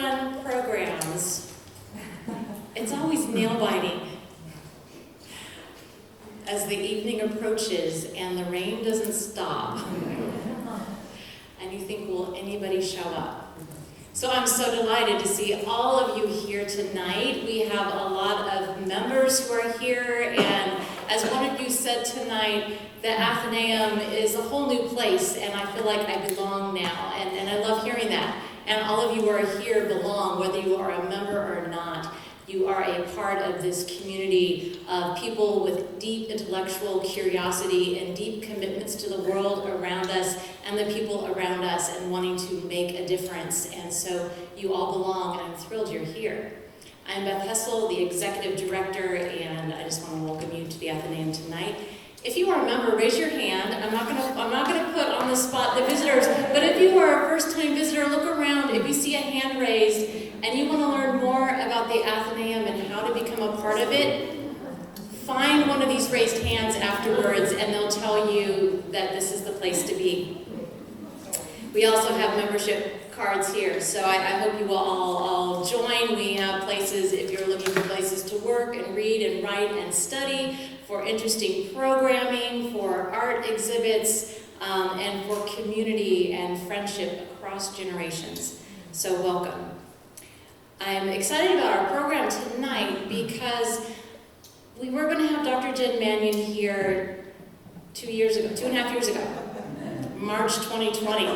run programs, it's always nail-biting. As the evening approaches and the rain doesn't stop, and you think, will anybody show up? So I'm so delighted to see all of you here tonight. We have a lot of members who are here, and as one of you said tonight, the Athenaeum is a whole new place, and I feel like I belong now, and I love hearing that. And all of you who are here belong, whether you are a member or not. You are a part of this community of people with deep intellectual curiosity and deep commitments to the world around us and the people around us and wanting to make a difference. And so you all belong, and I'm thrilled you're here. I'm Beth Hessel, the Executive Director, and I just want to welcome you to the Athenaeum tonight. If you are a member, raise your hand. I'm not gonna put on the spot the visitors, but if you are a first-time visitor, look around. If you see a hand raised and you want to learn more about the Athenaeum and how to become a part of it, find one of these raised hands afterwards and they'll tell you that this is the place to be. We also have membership cards here, so I hope you will all join. We have places, if you're looking for places to work and read and write and study, for interesting programming, for art exhibits, and for community and friendship across generations. So welcome. I'm excited about our program tonight because we were going to have Dr. Jen Manion here 2.5 years ago, March 2020.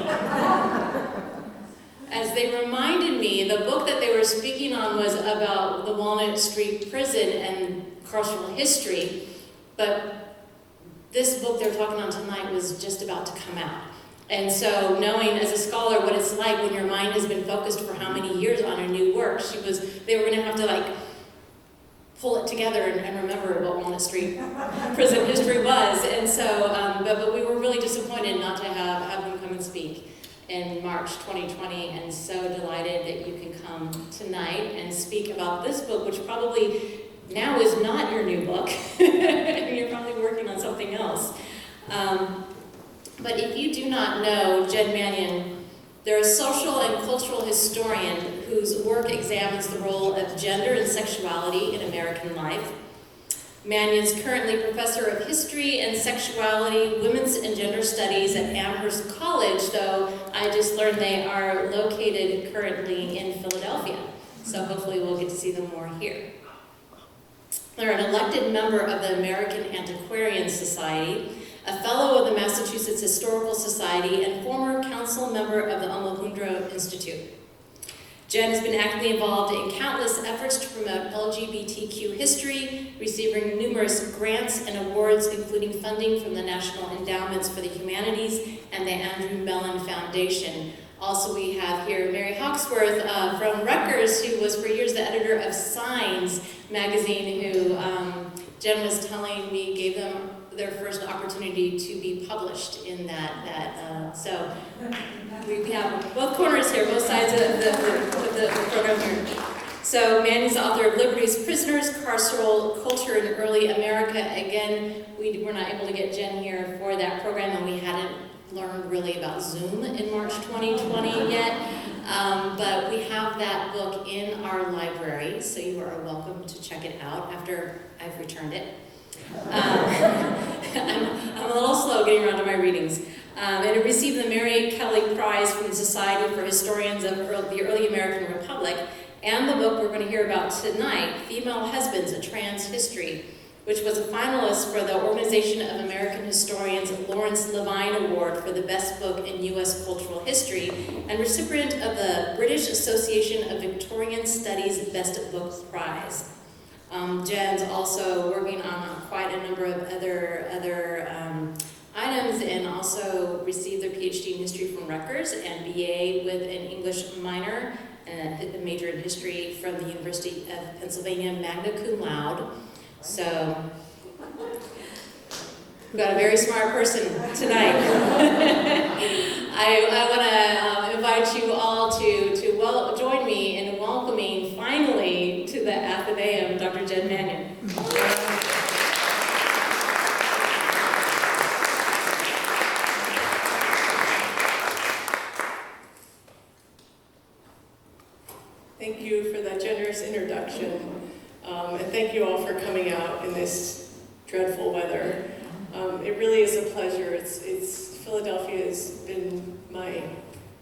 As they reminded me, the book that they were speaking on was about the Walnut Street Prison and carceral history, but this book they're talking on tonight was just about to come out. And so knowing as a scholar what it's like when your mind has been focused for how many years on a new work, they were going to have to pull it together and remember what Walnut Street prison history was. And so, but we were really disappointed not to have him come and speak in March 2020, and so delighted that you can come tonight and speak about this book, which probably now is not your new book. You're probably working on something else. But if you do not know Jen Manion, they're a social and cultural historian whose work examines the role of gender and sexuality in American life. Manion's currently professor of history and sexuality, women's and gender studies at Amherst College, though I just learned they are located currently in Philadelphia. So hopefully we'll get to see them more here. They're an elected member of the American Antiquarian Society, a fellow of the Massachusetts Historical Society, and former council member of the Omohundro Institute. Jen has been actively involved in countless efforts to promote LGBTQ history, receiving numerous grants and awards, including funding from the National Endowments for the Humanities and the Andrew Mellon Foundation. Also, we have here Mary Hawksworth from Rutgers, who was for years the editor of Signs magazine, who Jen was telling me gave them their first opportunity to be published in so we have both corners here, both sides of the program here. So Manion's the author of Liberty's Prisoners, Carceral Culture in Early America. Again, we were not able to get Jen here for that program, and we hadn't learned really about Zoom in March 2020 yet. But we have that book in our library, so you are welcome to check it out after I've returned it. I'm a little slow getting around to my readings. And it received the Mary Kelley Prize from the Society for Historians of the Early American Republic, and the book we're going to hear about tonight, Female Husbands, A Trans History, which was a finalist for the Organization of American Historians Lawrence Levine Award for the Best Book in U.S. Cultural History, and recipient of the British Association of Victorian Studies Best Book Prize. Jen's also working on quite a number of other items, and also received their PhD in history from Rutgers and BA with an English minor and a major in history from the University of Pennsylvania, magna cum laude. So we've got a very smart person tonight. I want to invite you all to join me in welcoming finally to the Athenaeum Dr. Jen Manion. Thank you for that generous introduction. And thank you all for coming out in this dreadful weather. It really is a pleasure. Philadelphia has been my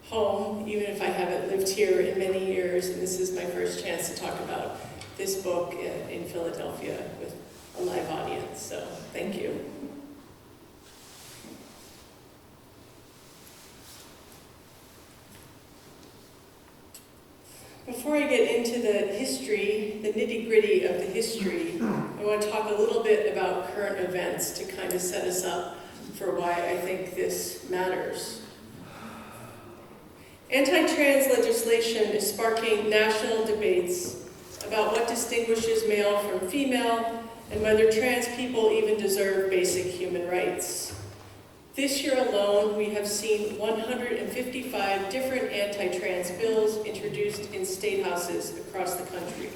home, even if I haven't lived here in many years, and this is my first chance to talk about this book in Philadelphia with a live audience, so thank you. Before I get into the history, the nitty-gritty of the history, I want to talk a little bit about current events to kind of set us up for why I think this matters. Anti-trans legislation is sparking national debates about what distinguishes male from female and whether trans people even deserve basic human rights. This year alone, we have seen 155 different anti-trans bills introduced in state houses across the country.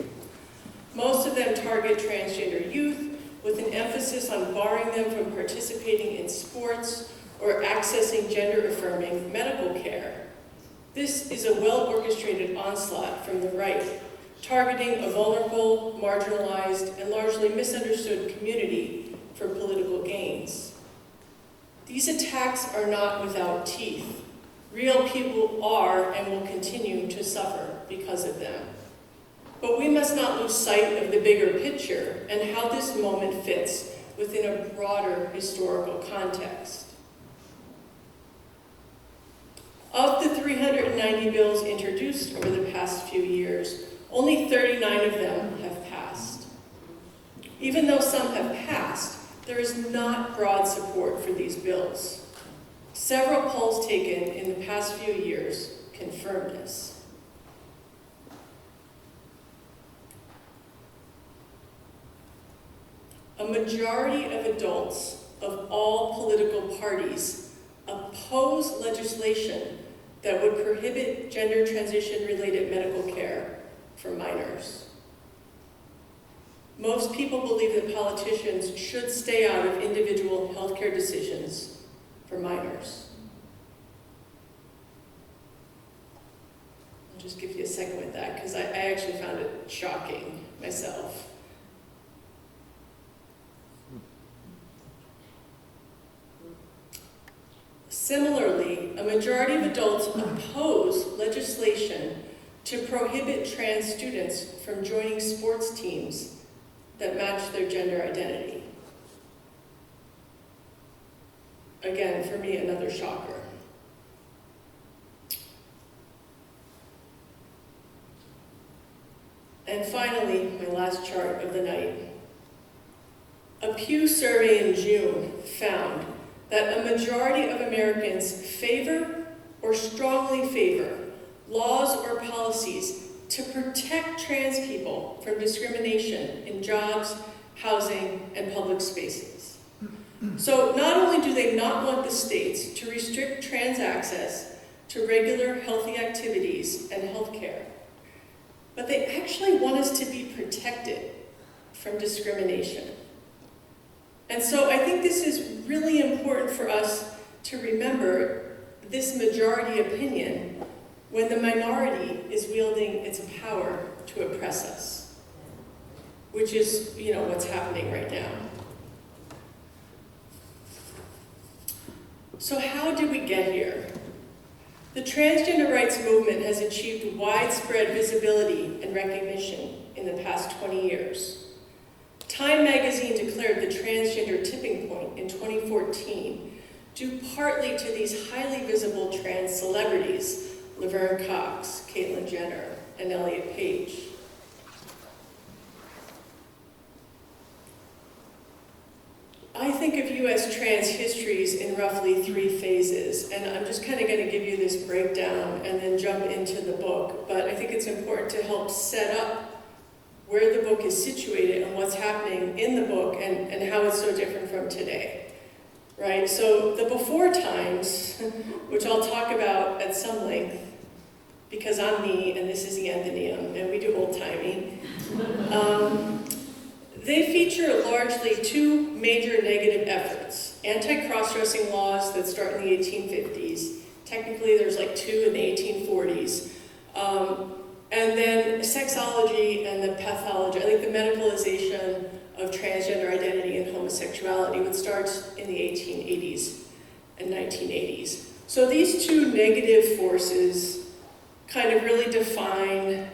Most of them target transgender youth, with an emphasis on barring them from participating in sports or accessing gender-affirming medical care. This is a well-orchestrated onslaught from the right, targeting a vulnerable, marginalized, and largely misunderstood community for political gains. These attacks are not without teeth. Real people are and will continue to suffer because of them. But we must not lose sight of the bigger picture and how this moment fits within a broader historical context. Of the 390 bills introduced over the past few years, only 39 of them have passed. Even though some have passed, there is not broad support for these bills. Several polls taken in the past few years confirm this. A majority of adults of all political parties oppose legislation that would prohibit gender transition-related medical care for minors. Most people believe that politicians should stay out of individual healthcare decisions for minors. I'll just give you a second with that, because I actually found it shocking myself. Similarly, a majority of adults oppose legislation to prohibit trans students from joining sports teams that match their gender identity. Again, for me, another shocker. And finally, my last chart of the night. A Pew survey in June found that a majority of Americans favor or strongly favor laws or policies to protect trans people from discrimination in jobs, housing, and public spaces. So not only do they not want the states to restrict trans access to regular healthy activities and health care, but they actually want us to be protected from discrimination. And so I think this is really important for us to remember this majority opinion when the minority is wielding its power to oppress us, which is, what's happening right now. So how did we get here? The transgender rights movement has achieved widespread visibility and recognition in the past 20 years. Time magazine declared the transgender tipping point in 2014, due partly to these highly visible trans celebrities, Laverne Cox, Caitlyn Jenner, and Elliot Page. I think of U.S. trans histories in roughly 3 phases, and I'm just kind of going to give you this breakdown and then jump into the book, but I think it's important to help set up where the book is situated and what's happening in the book and how it's so different from today, right? So the before times, which I'll talk about at some length, because I'm me and this is the Anthonyum and we do old-timey, they feature largely 2 major negative efforts. Anti-cross-dressing laws that start in the 1850s. Technically there's like 2 in the 1840s. And then sexology and the pathology, I think the medicalization of transgender identity and homosexuality, which starts in the 1880s and 1980s. So these two negative forces kind of really define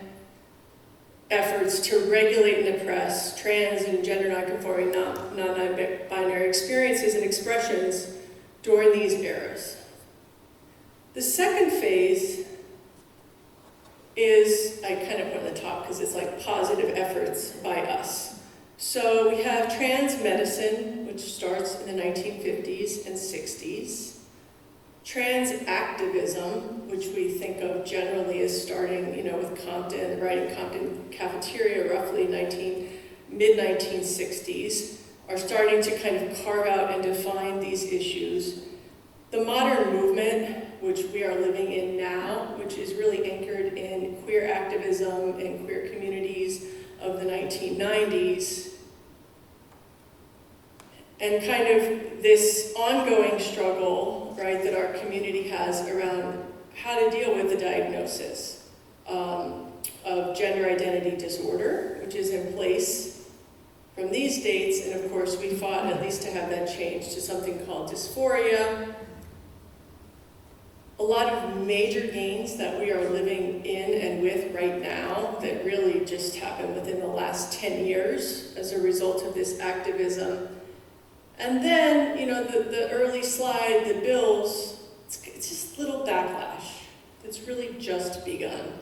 efforts to regulate and oppress trans and gender nonconforming, non-binary experiences and expressions during these eras. The second phase is, I kind of put on the top because it's like positive efforts by us. So we have trans medicine, which starts in the 1950s and 60s. Trans activism, which we think of generally as starting, with Compton, writing Compton Cafeteria, roughly mid-1960s, are starting to kind of carve out and define these issues. The modern movement, which we are living in now, which is really anchored in queer activism and queer communities of the 1990s, and kind of this ongoing struggle, right, that our community has around how to deal with the diagnosis of gender identity disorder, which is in place from these dates, and of course we fought at least to have that changed to something called dysphoria. A lot of major gains that we are living in and with right now that really just happened within the last 10 years as a result of this activism. And then, the early slide, the bills, it's just a little backlash. It's really just begun.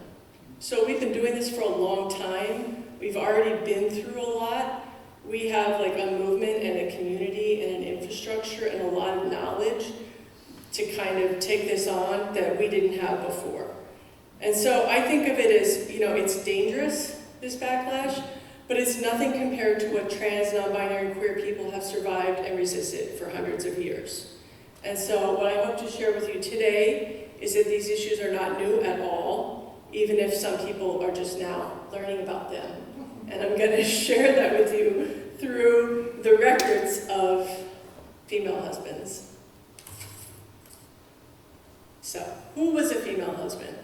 So we've been doing this for a long time. We've already been through a lot. We have like a movement and a community and an infrastructure and a lot of knowledge to kind of take this on that we didn't have before. And so I think of it as, it's dangerous, this backlash, but it's nothing compared to what trans, non-binary, and queer people have survived and resisted for hundreds of years. And so what I hope to share with you today is that these issues are not new at all, even if some people are just now learning about them. And I'm going to share that with you through the records of female husbands. So, who was a female husband?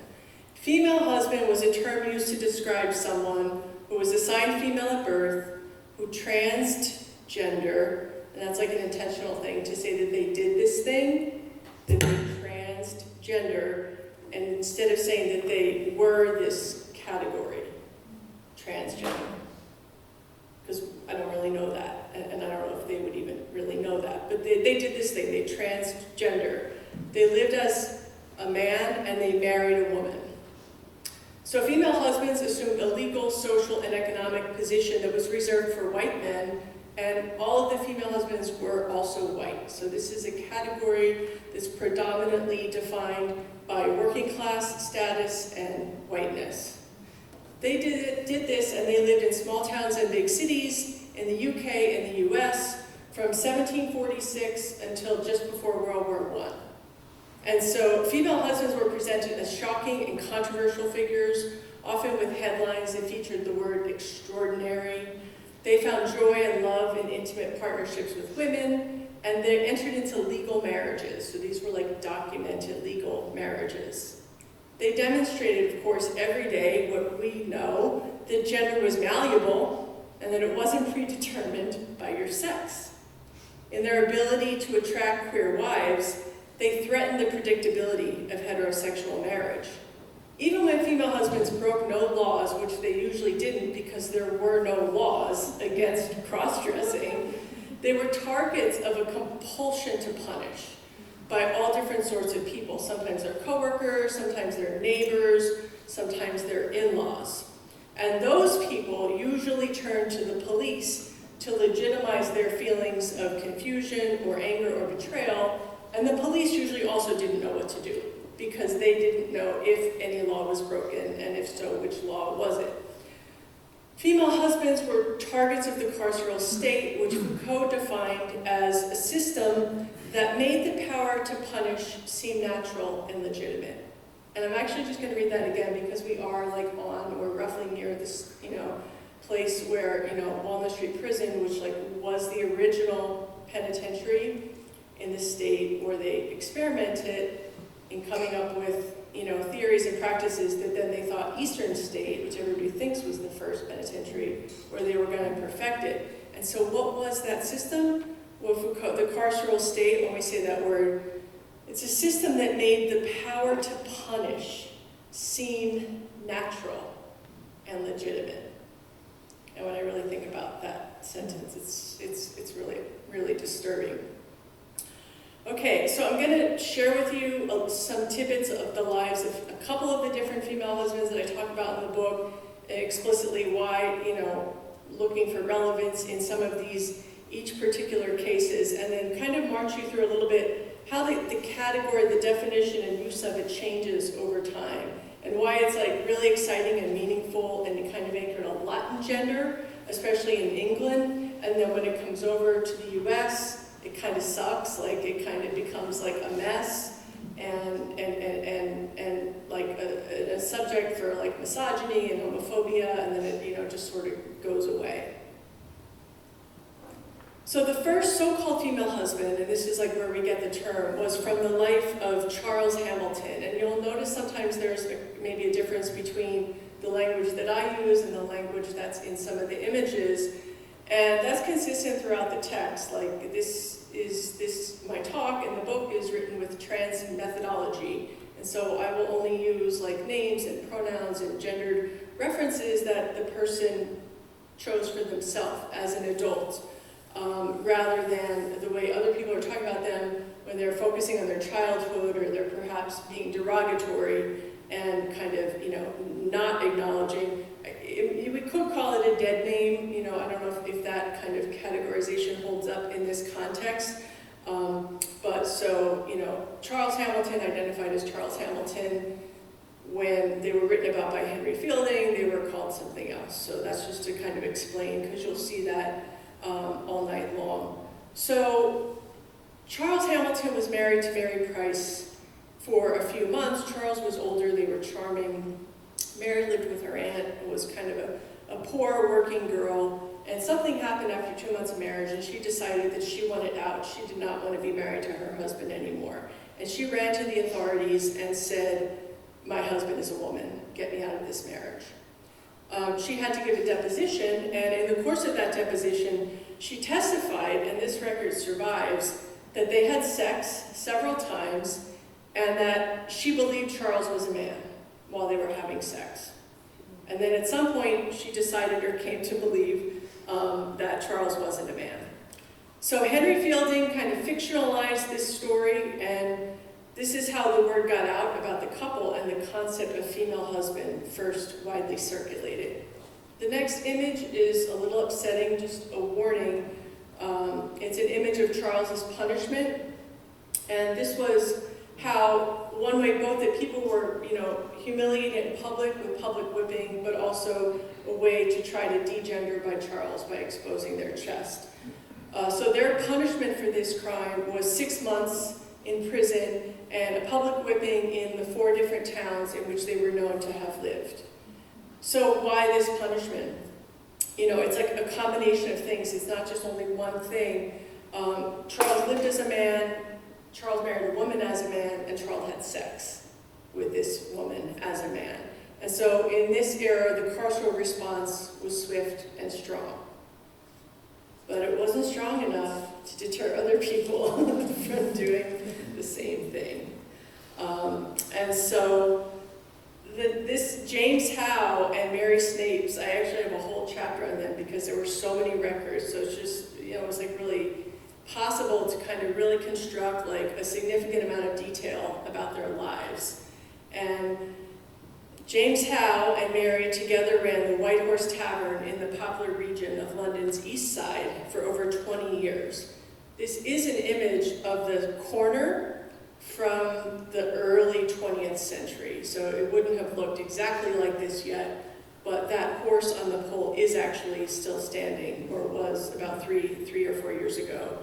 Female husband was a term used to describe someone who was assigned female at birth, who transgender, and that's like an intentional thing to say that they did this thing, that they transgender, and instead of saying that they were this category, transgender. Because I don't really know that, and I don't know if they would even really know that, but they did this thing, they transgender. They lived as a man and they married a woman. So female husbands assumed a legal, social, and economic position that was reserved for white men, and all of the female husbands were also white. So this is a category that's predominantly defined by working class status and whiteness. They did this, and they lived in small towns and big cities in the UK and the US from 1746 until just before World War I. And so female husbands were presented as shocking and controversial figures, often with headlines that featured the word extraordinary. They found joy and love in intimate partnerships with women, and they entered into legal marriages. So these were like documented legal marriages. They demonstrated, of course, every day what we know, that gender was malleable and that it wasn't predetermined by your sex. In their ability to attract queer wives, they threatened the predictability of heterosexual marriage. Even when female husbands broke no laws, which they usually didn't because there were no laws against cross-dressing, they were targets of a compulsion to punish by all different sorts of people. Sometimes they're coworkers, sometimes they're neighbors, sometimes they're in-laws. And those people usually turn to the police to legitimize their feelings of confusion or anger or betrayal. And the police usually also didn't know what to do because they didn't know if any law was broken, and if so, which law was it. Female husbands were targets of the carceral state, which Foucault defined as a system that made the power to punish seem natural and legitimate. And I'm actually just going to read that again because we are like on or roughly near this, place where, Walnut Street Prison, which was the original penitentiary in the state, where they experimented in coming up with, theories and and practices that then they thought Eastern State, which everybody thinks was the first penitentiary, where they were going to perfect it. And so what was that system? Well, for the carceral state, when we say that word, it's a system that made the power to punish seem natural and legitimate. And when I really think about that sentence, it's really, really disturbing. Okay, so I'm going to share with you some tidbits of the lives of a couple of the different female husbands that I talk about in the book, explicitly why, looking for relevance in some of these, each particular cases, and then kind of march you through a little bit how the category, the definition and use of it changes over time, and why it's like really exciting and meaningful and kind of anchored on Latin gender, especially in England, and then when it comes over to the US, it kind of sucks, like it kind of becomes like a mess, and like a subject for like misogyny and homophobia, and then it just sort of goes away. So the first so-called female husband, and this is like where we get the term, was from the life of Charles Hamilton. And you'll notice sometimes there's maybe a difference between the language that I use and the language that's in some of the images. And that's consistent throughout the text. Like my talk and the book is written with trans methodology. And so I will only use like names and pronouns and gendered references that the person chose for themselves as an adult. Rather than the way other people are talking about them when they're focusing on their childhood, or they're perhaps being derogatory and kind of, not acknowledging. We could call it a dead name, I don't know if that kind of categorization holds up in this context. But so, Charles Hamilton, identified as Charles Hamilton, when they were written about by Henry Fielding, they were called something else. So that's just to kind of explain, because you'll see that all night long. So Charles Hamilton was married to Mary Price for a few months. Charles was older, they were charming. Mary lived with her aunt, was kind of a poor working girl, and something happened after 2 months of marriage, and she decided that she wanted out. She did not want to be married to her husband anymore. And she ran to the authorities and said, "My husband is a woman, get me out of this marriage." She had to give a deposition, and in the course of that deposition, she testified, and this record survives, that they had sex several times, and that she believed Charles was a man while they were having sex. And then at some point, she decided or came to believe that Charles wasn't a man. So Henry Fielding kind of fictionalized this story, and this is how the word got out about the couple, and the concept of female husband first widely circulated. The next image is a little upsetting, just a warning. It's an image of Charles's punishment, and this was how, one way, both that people were, humiliated in public with public whipping, but also a way to try to degender by Charles by exposing their chest. So their punishment for this crime was 6 months in prison and a public whipping in the 4 different towns in which they were known to have lived. So why this punishment? It's like a combination of things. It's not just only one thing. Charles lived as a man, Charles married a woman as a man, and Charles had sex with this woman as a man. And so in this era, the carceral response was swift and strong. But it wasn't strong enough to deter other people from doing the same thing. And so this James Howe and Mary Snapes, I actually have a whole chapter on them because there were so many records. So it's just, it was like really possible to kind of really construct like a significant amount of detail about their lives. And James Howe and Mary together ran the White Horse Tavern in the popular region of London's East Side for over 20 years. This is an image of the corner from the early 20th century, so it wouldn't have looked exactly like this yet, but that horse on the pole is actually still standing, or was about three or 4 years ago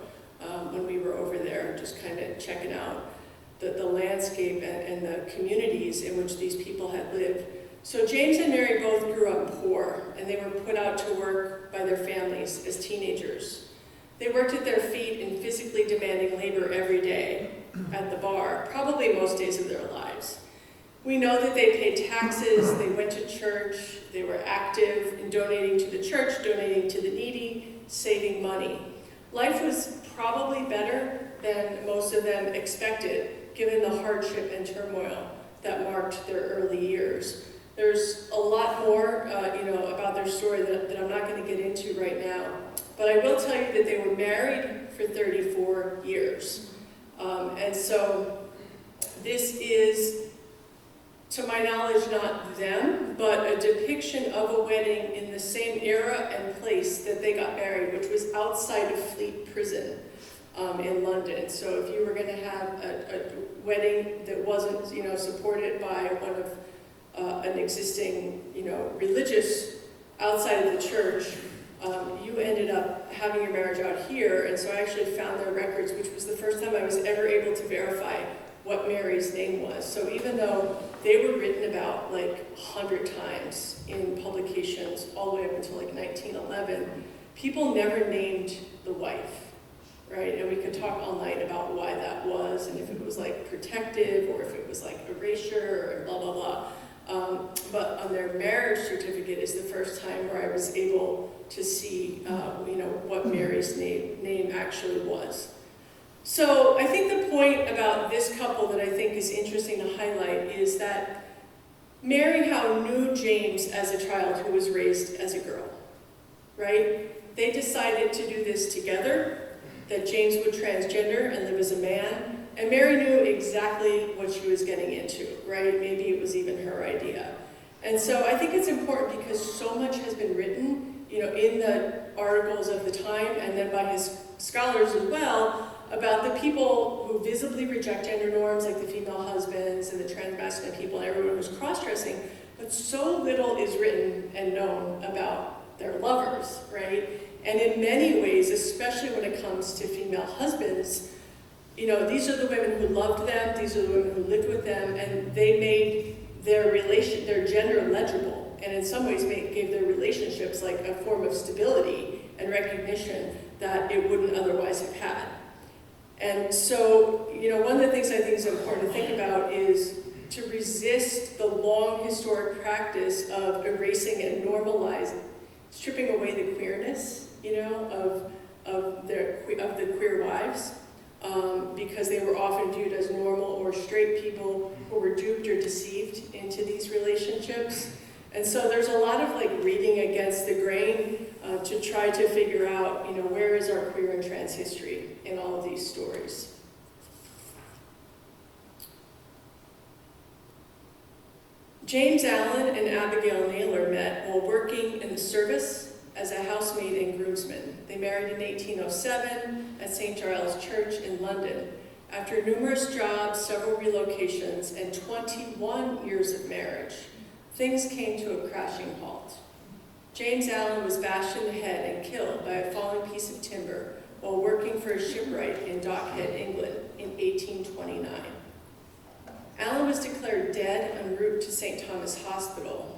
when we were over there just kind of checking out the landscape and the communities in which these people had lived. So James and Mary both grew up poor, and they were put out to work by their families as teenagers. They worked at their feet in physically demanding labor every day at the bar, probably most days of their lives. We know that they paid taxes, they went to church, they were active in donating to the church, donating to the needy, saving money. Life was probably better than most of them expected, given the hardship and turmoil that marked their early years. There's a lot more about their story that I'm not going to get into right now, but I will tell you that they were married for 34 years. And so this is, to my knowledge, not them, but a depiction of a wedding in the same era and place that they got married, which was outside of Fleet Prison in London. So if you were going to have a wedding that wasn't, supported by one of an existing, religious outside of the church, you ended up having your marriage out here. And so I actually found their records, which was the first time I was ever able to verify what Mary's name was. So even though they were written about like 100 times in publications all the way up until like 1911, people never named the wife, right? And we could talk all night about why that was, and if it was like protective, or if it was like erasure, or blah, blah, blah. But on their marriage certificate is the first time where I was able to see, what Mary's name actually was. So I think the point about this couple that I think is interesting to highlight is that Mary Howe knew James as a child who was raised as a girl, right? They decided to do this together, that James would transgender and live as a man, and Mary knew exactly what she was getting into, right? Maybe it was even her idea. And so I think it's important because so much has been written, in the articles of the time, and then by his scholars as well, about the people who visibly reject gender norms, like the female husbands and the transmasculine people and everyone who's cross-dressing, but so little is written and known about their lovers, right? And in many ways, especially when it comes to female husbands, these are the women who loved them, these are the women who lived with them, and they made their gender legible, and in some ways gave their relationships like a form of stability and recognition that it wouldn't otherwise have had. And so, one of the things I think is important to think about is to resist the long historic practice of erasing and normalizing, stripping away the queerness, of the queer wives, because they were often viewed as normal or straight people who were duped or deceived into these relationships. And so there's a lot of reading against the grain to try to figure out, where is our queer and trans history in all of these stories. James Allen and Abigail Naylor met while working in the service as a housemaid and groomsman. They married in 1807 at St. Giles Church in London. After numerous jobs, several relocations, and 21 years of marriage, things came to a crashing halt. James Allen was bashed in the head and killed by a falling piece of timber while working for a shipwright in Dockhead, England in 1829. Allen was declared dead en route to St. Thomas Hospital.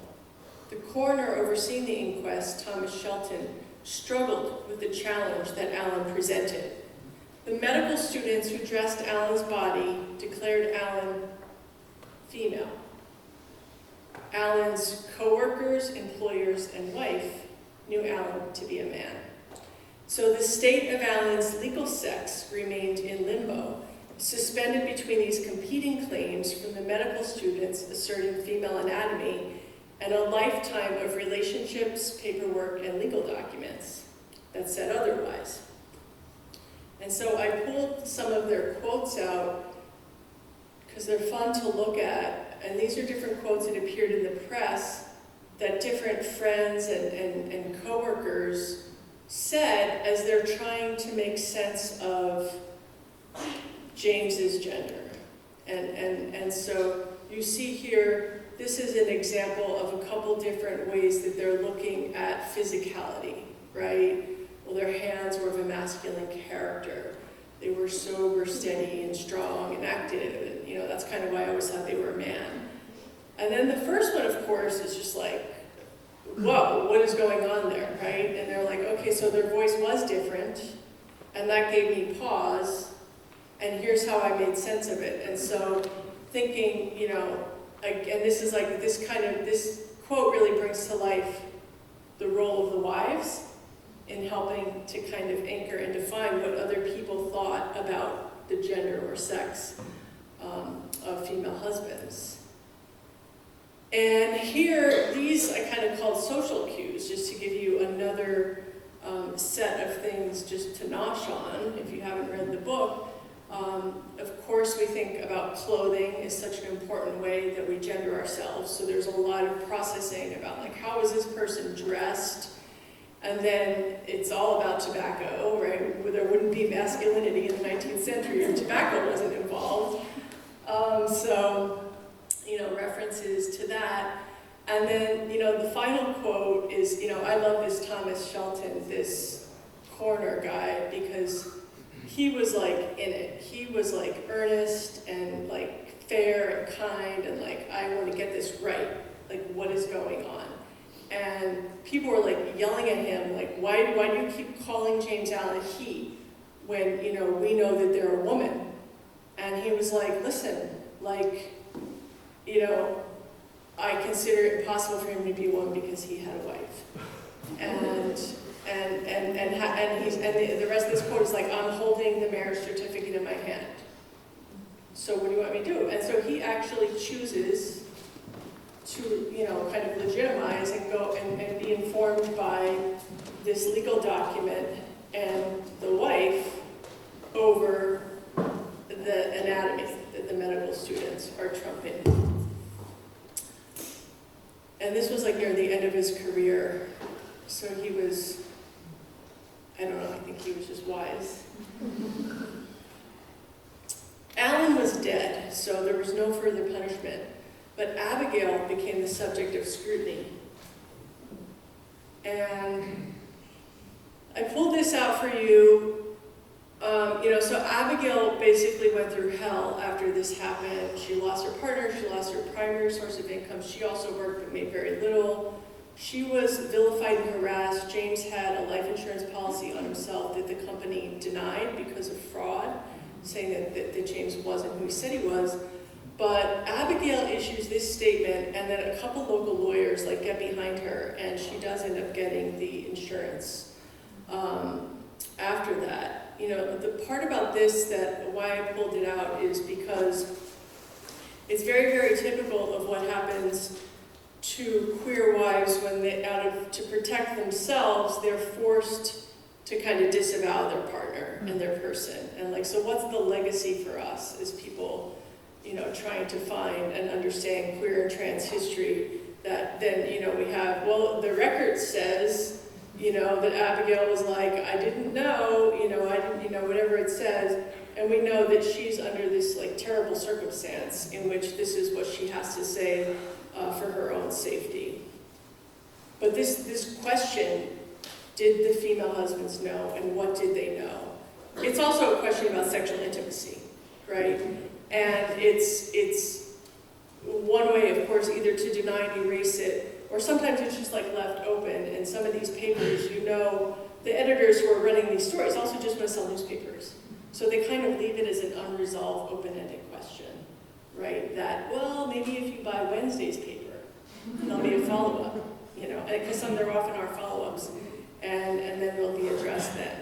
The coroner overseeing the inquest, Thomas Shelton, struggled with the challenge that Allen presented. The medical students who dressed Allen's body declared Allen female. Allen's co-workers, employers, and wife knew Allen to be a man. So the state of Allen's legal sex remained in limbo, suspended between these competing claims from the medical students asserting female anatomy and a lifetime of relationships, paperwork, and legal documents that said otherwise. And so I pulled some of their quotes out because they're fun to look at, and these are different quotes that appeared in the press that different friends and coworkers said as they're trying to make sense of James's gender. And so you see here, this is an example of a couple different ways that they're looking at physicality, right? Well, their hands were of a masculine character. They were sober, steady, and strong, and active, and that's kind of why I always thought they were a man. And then the first one, of course, is just like, whoa, what is going on there, right? And they're like, okay, so their voice was different, and that gave me pause, and here's how I made sense of it. And so thinking, again, this quote really brings to life the role of the wives in helping to kind of anchor and define what other people thought about the gender or sex of female husbands. And here, these I kind of called social cues, just to give you another set of things just to nosh on, if you haven't read the book. Of course, we think about clothing as such an important way that we gender ourselves. So there's a lot of processing about like, how is this person dressed? And then it's all about tobacco, right? Where there wouldn't be masculinity in the 19th century if tobacco wasn't involved. So, references to that. And then, the final quote is, I love this Thomas Shelton, this corner guy, because he was like in it. He was like earnest and like fair and kind and like, I want to get this right. Like, what is going on? And people were like yelling at him, like, why do you keep calling James Allen he when, we know that they're a woman? And he was like, listen, like, I consider it impossible for him to be a woman because he had a wife. And the rest of this quote is like, I'm holding the marriage certificate in my hand. So what do you want me to do? And so he actually chooses to, kind of legitimize and go and be informed by this legal document and the wife over the anatomy that the medical students are trumping. And this was like near the end of his career. So he was, I don't know, I think he was just wise. Allen was dead, so there was no further punishment. But Abigail became the subject of scrutiny. And I pulled this out for you. So Abigail basically went through hell after this happened. She lost her partner, she lost her primary source of income. She also worked but made very little. She was vilified and harassed. James had a life insurance policy on himself that the company denied because of fraud, saying that James wasn't who he said he was. But Abigail issues this statement, and then a couple local lawyers get behind her, and she does end up getting the insurance after that. The part about this why I pulled it out is because it's very, very typical of what happens to queer wives when to protect themselves, they're forced to kind of disavow their partner and their person. And so what's the legacy for us as people, trying to find and understand queer and trans history, that then, we have, well, the record says, that Abigail was like, I didn't know, I didn't, whatever it says, and we know that she's under this terrible circumstance in which this is what she has to say for her own safety. But this question, did the female husbands know, and what did they know? It's also a question about sexual intimacy, right? And it's one way, of course, either to deny and erase it, or sometimes it's just left open. And some of these papers, the editors who are running these stories also just want to sell newspapers. So they kind of leave it as an unresolved, open-ended question, right? That, well, maybe if you buy Wednesday's paper, there'll be a follow-up, because there often are follow-ups, and then they'll be addressed then.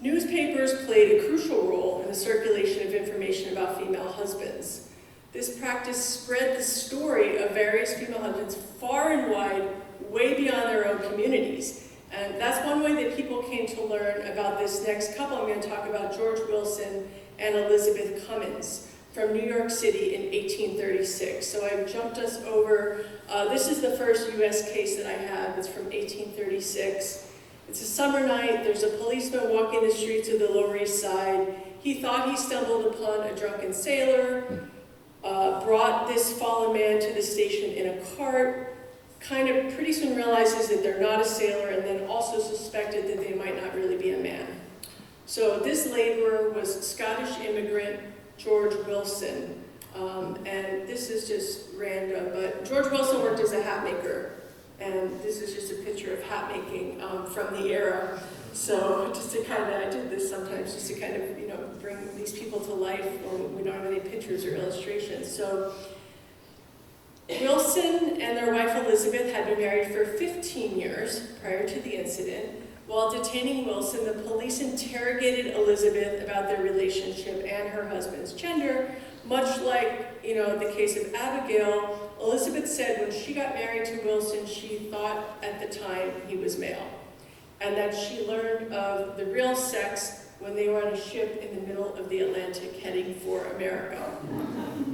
Newspapers played a crucial role in the circulation of information about female husbands. This practice spread the story of various female husbands far and wide, way beyond their own communities. And that's one way that people came to learn about this next couple. I'm going to talk about George Wilson and Elizabeth Cummins from New York City in 1836. So I've jumped us over. This is the first U.S. case that I have. It's from 1836. It's a summer night. There's a policeman walking the streets of the Lower East Side. He thought he stumbled upon a drunken sailor, brought this fallen man to the station in a cart, kind of pretty soon realizes that they're not a sailor, and then also suspected that they might not really be a man. So this laborer was Scottish immigrant George Wilson. And this is just random, but George Wilson worked as a hat maker. And this is just a picture of hat making from the era. So just to kind of, I did this sometimes just to kind of, bring these people to life when we don't have any pictures or illustrations. So Wilson and their wife Elizabeth had been married for 15 years prior to the incident. While detaining Wilson, the police interrogated Elizabeth about their relationship and her husband's gender. Much like, the case of Abigail, Elizabeth said when she got married to Wilson, she thought at the time he was male, and that she learned of the real sex when they were on a ship in the middle of the Atlantic heading for America.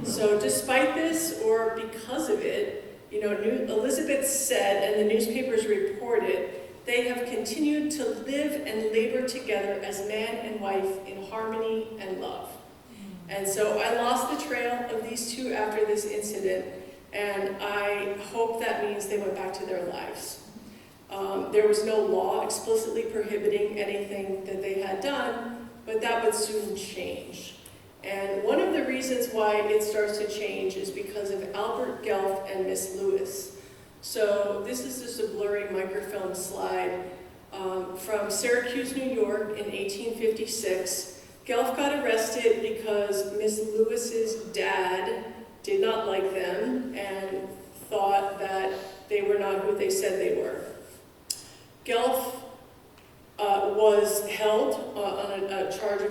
So despite this, or because of it, Elizabeth said, and the newspapers reported, they have continued to live and labor together as man and wife in harmony and love. And so I lost the trail of these two after this incident, and I hope that means they went back to their lives. There was no law explicitly prohibiting anything that they had done, but that would soon change. And one of the reasons why it starts to change is because of Albert Guelph and Miss Lewis. So this is just a blurry microfilm slide from Syracuse, New York in 1856. Guelph got arrested because Miss Lewis's dad did not like them and thought that they were not who they said they were. Guelph was held on a charge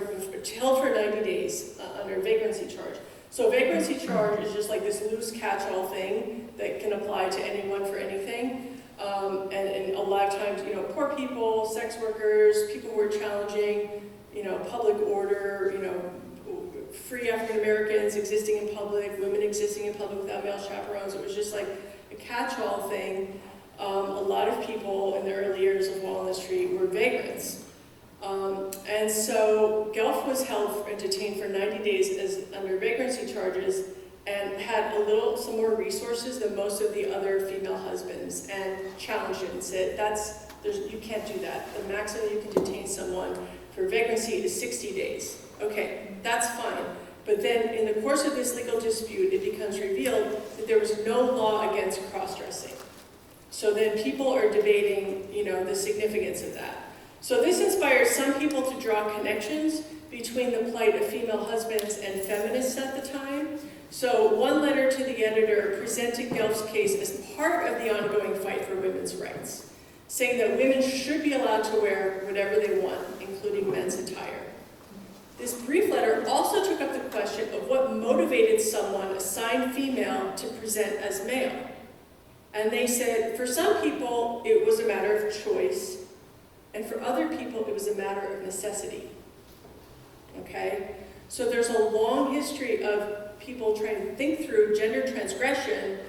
held for 90 days under a vagrancy charge. So a vagrancy charge is just like this loose catch-all thing that can apply to anyone for anything. And a lot of times, poor people, sex workers, people who are challenging, public order, free African Americans existing in public, women existing in public without male chaperones. It was just like a catch-all thing. A lot of people in the early years of Walnut Street were vagrants. And so Guelph was held and detained for 90 days under vagrancy charges and had some more resources than most of the other female husbands, and challenged it and said, you can't do that. The maximum you can detain someone for vagrancy is 60 days. Okay, that's fine. But then in the course of this legal dispute, it becomes revealed that there was no law against cross-dressing. So then people are debating, the significance of that. So this inspired some people to draw connections between the plight of female husbands and feminists at the time. So one letter to the editor presented Guelph's case as part of the ongoing fight for women's rights, saying that women should be allowed to wear whatever they want, including men's attire. This brief letter also took up the question of what motivated someone assigned female to present as male. And they said, for some people, it was a matter of choice, and for other people, it was a matter of necessity. Okay? So there's a long history of people trying to think through gender transgression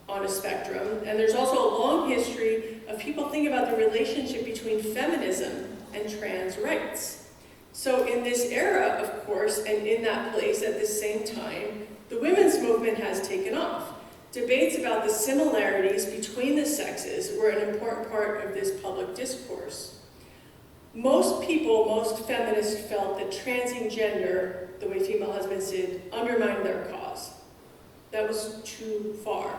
on a spectrum, and there's also a long history of people thinking about the relationship between feminism and trans rights. So in this era, of course, and in that place at the same time, the women's movement has taken off. Debates about the similarities between the sexes were an important part of this public discourse. Most feminists felt that transing gender, the way female husbands did, undermined their cause. That was too far.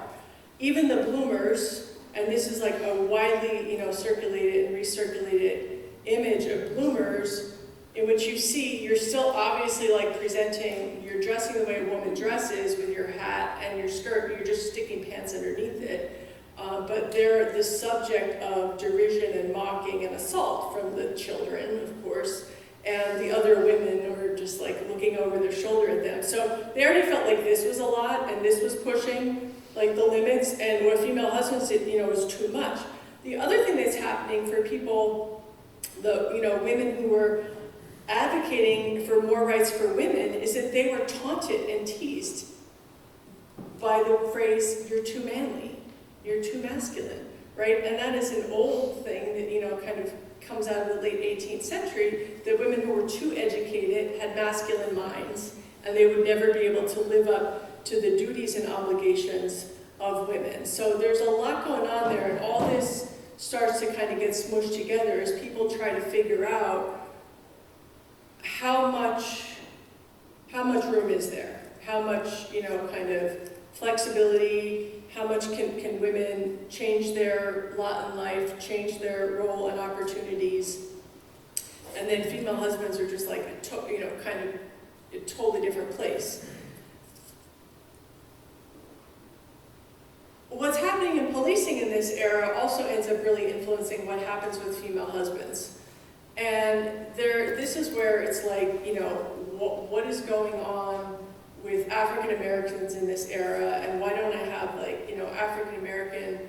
Even the bloomers, and this is like a widely circulated and recirculated image of bloomers, in which you see you're still obviously you're dressing the way a woman dresses with your hat and your skirt, you're just sticking pants underneath it. But they're the subject of derision and mocking and assault from the children, of course, and the other women were just looking over their shoulder at them. So they already felt like this was a lot and this was pushing the limits, and what female husbands did, was too much. The other thing that's happening for people, women who were advocating for more rights for women, is that they were taunted and teased by the phrase, "You're too manly, you're too masculine," right? And that is an old thing that, kind of comes out of the late 18th century, that women who were too educated had masculine minds, and they would never be able to live up to the duties and obligations of women. So there's a lot going on there, and all this starts to kind of get smushed together as people try to figure out how much room is there? How much, kind of flexibility, how much can women change their lot in life, change their role and opportunities. And then female husbands are just like, kind of a totally different place. What's happening in policing in this era also ends up really influencing what happens with female husbands. And this is where it's like, what is going on with African Americans in this era, and why don't I have African American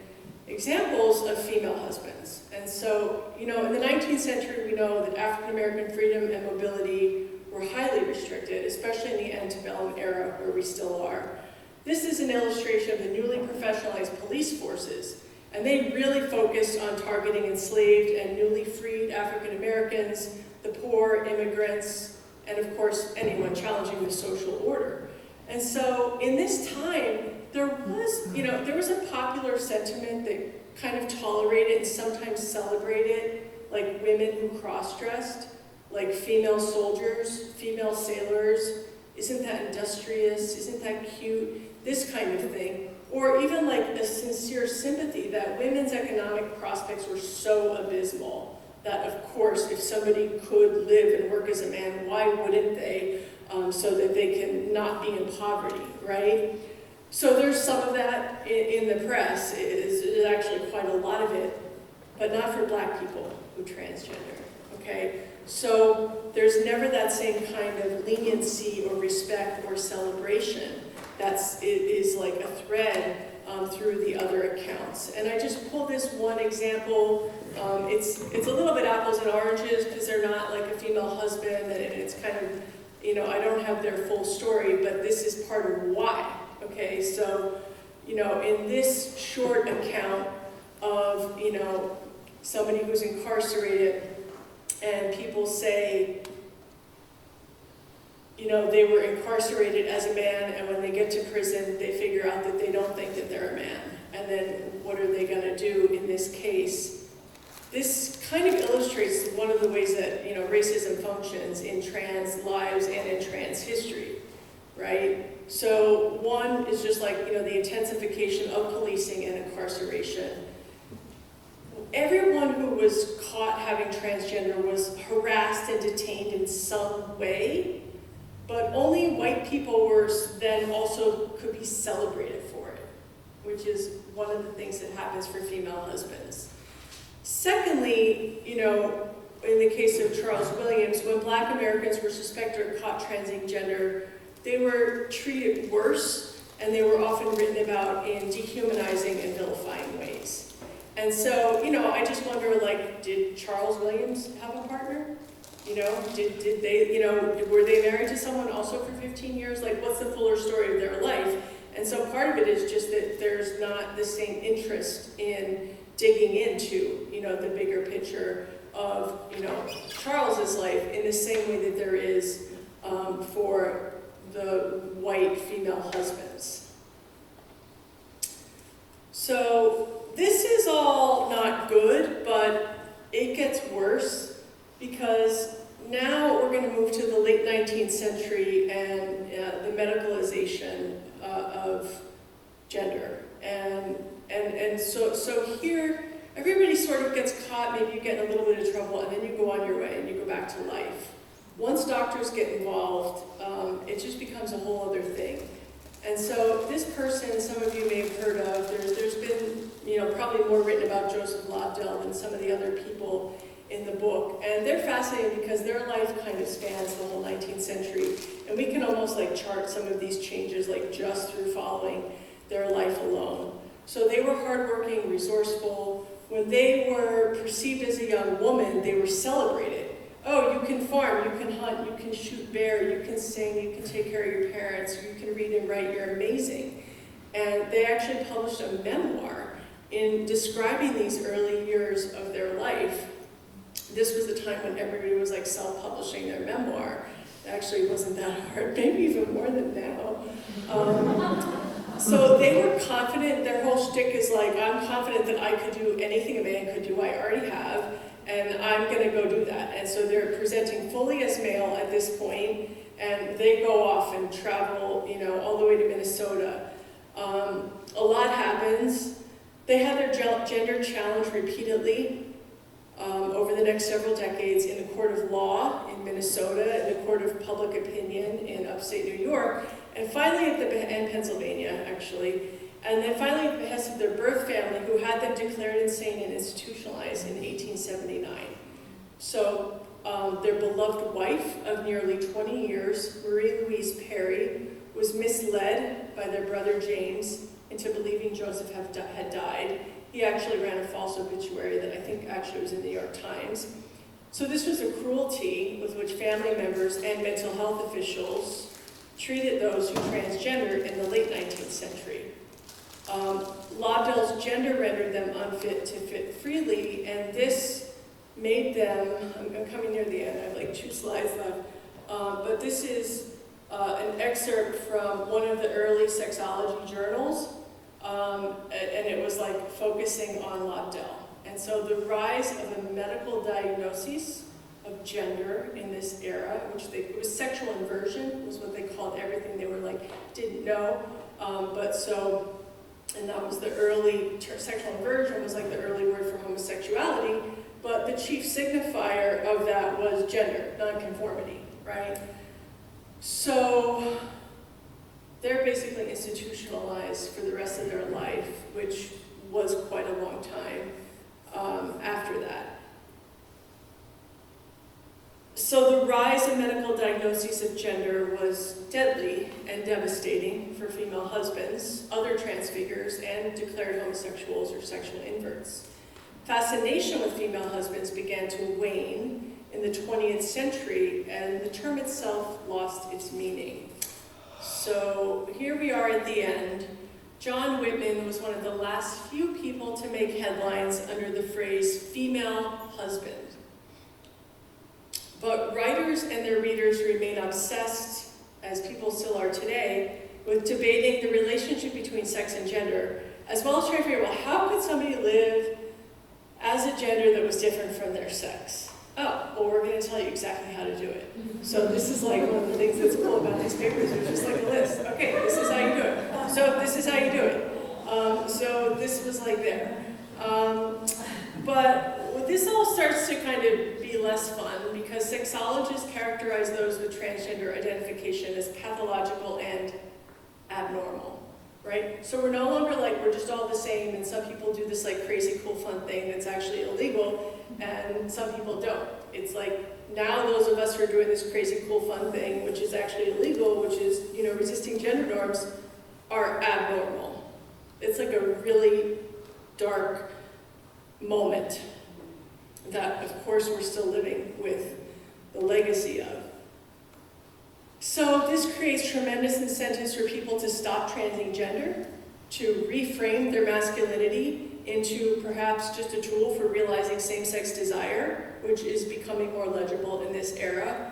examples of female husbands? And so, in the 19th century, we know that African American freedom and mobility were highly restricted, especially in the antebellum era where we still are. This is an illustration of the newly professionalized police forces, and they really focused on targeting enslaved and newly freed African Americans, the poor, immigrants, and of course, anyone challenging the social order. And so in this time, there was a popular sentiment that kind of tolerated and sometimes celebrated like women who cross-dressed, like female soldiers, female sailors. Isn't that industrious? Isn't that cute? This kind of thing. Or even like a sincere sympathy that women's economic prospects were so abysmal that, of course, if somebody could live and work as a man, why wouldn't they, so that they can not be in poverty, right? So there's some of that in the press. There's actually quite a lot of it, but not for Black people who transgender, okay? So there's never that same kind of leniency or respect or celebration is like a thread through the other accounts. And I just pulled this one example. It's a little bit apples and oranges because they're not like a female husband, and it's kind of, I don't have their full story, but this is part of why, okay? So, in this short account of, somebody who's incarcerated, and people say, they were incarcerated as a man, and when they get to prison, they figure out that they don't think that they're a man. And then what are they going to do in this case? This kind of illustrates one of the ways that, racism functions in trans lives and in trans history, right? So one is just like, the intensification of policing and incarceration. Everyone who was caught having transgender was harassed and detained in some way. But only white people were then also could be celebrated for it, which is one of the things that happens for female husbands. Secondly, in the case of Charles Williams, when Black Americans were suspected or caught transgender, they were treated worse, and they were often written about in dehumanizing and vilifying ways. And so, I just wonder, did Charles Williams have a partner? Did they, were they married to someone also for 15 years? Like, what's the fuller story of their life? And so part of it is just that there's not the same interest in digging into, the bigger picture of, Charles's life in the same way that there is for the white female husbands. So this is all not good, but it gets worse. Because now we're going to move to the late 19th century and the medicalization of gender. And so here, everybody sort of gets caught, maybe you get in a little bit of trouble, and then you go on your way and you go back to life. Once doctors get involved, it just becomes a whole other thing. And so this person, some of you may have heard of, there's been, probably more written about Joseph Lobdell than some of the other people in the book, and they're fascinating because their life kind of spans the whole 19th century, and we can almost chart some of these changes just through following their life alone. So they were hardworking, resourceful. When they were perceived as a young woman, they were celebrated. Oh, you can farm, you can hunt, you can shoot bear, you can sing, you can take care of your parents, you can read and write, you're amazing. And they actually published a memoir in describing these early years of their life. This was the time when everybody was self-publishing their memoir. It actually wasn't that hard, maybe even more than now. So they were confident. Their whole shtick is I'm confident that I could do anything a man could do, I already have, and I'm gonna go do that. And so they're presenting fully as male at this point, and they go off and travel, all the way to Minnesota. A lot happens. They had their gender challenged repeatedly over the next several decades in the court of law in Minnesota, in the court of public opinion in upstate New York, and finally in Pennsylvania, actually. And then finally at the behest of their birth family, who had them declared insane and institutionalized in 1879. So their beloved wife of nearly 20 years, Marie Louise Perry, was misled by their brother James into believing Joseph had died. He actually ran a false obituary that I think actually was in the New York Times. So this was a cruelty with which family members and mental health officials treated those who transgendered in the late 19th century. Laudel's gender rendered them unfit to fit freely, and this made them, I'm coming near the end, I have like 2 slides left, but this is an excerpt from one of the early sexology journals, and it was like focusing on Laudel. And so the rise of a medical diagnosis of gender in this era, which it was sexual inversion, was what they called everything they were like, didn't know, and that was the early, sexual inversion was like the early word for homosexuality, but the chief signifier of that was gender, nonconformity, right? So they're basically institutionalized for the rest of their life, which was quite a long time after that. So the rise of medical diagnoses of gender was deadly and devastating for female husbands, other trans figures, and declared homosexuals or sexual inverts. Fascination with female husbands began to wane in the 20th century, and the term itself lost its meaning. So here we are at the end. John Whitman was one of the last few people to make headlines under the phrase female husband. But writers and their readers remain obsessed, as people still are today, with debating the relationship between sex and gender, as well as trying to figure out, well, how could somebody live as a gender that was different from their sex? Oh, well, we're going to tell you exactly how to do it. So this is like one of the things that's cool about these papers. There's just like a list. Okay, this is how you do it. So this is how you do it. So this was like there. But this all starts to kind of be less fun because sexologists characterize those with transgender identification as pathological and abnormal, right? So we're no longer like, we're just all the same, and some people do this like crazy cool fun thing that's actually illegal, and some people don't. It's like, now those of us who are doing this crazy cool fun thing, which is actually illegal, which is, resisting gender norms, are abnormal. It's like a really dark moment that, of course, we're still living with the legacy of. So this creates tremendous incentives for people to stop transing gender, to reframe their masculinity into perhaps just a tool for realizing same-sex desire, which is becoming more legible in this era.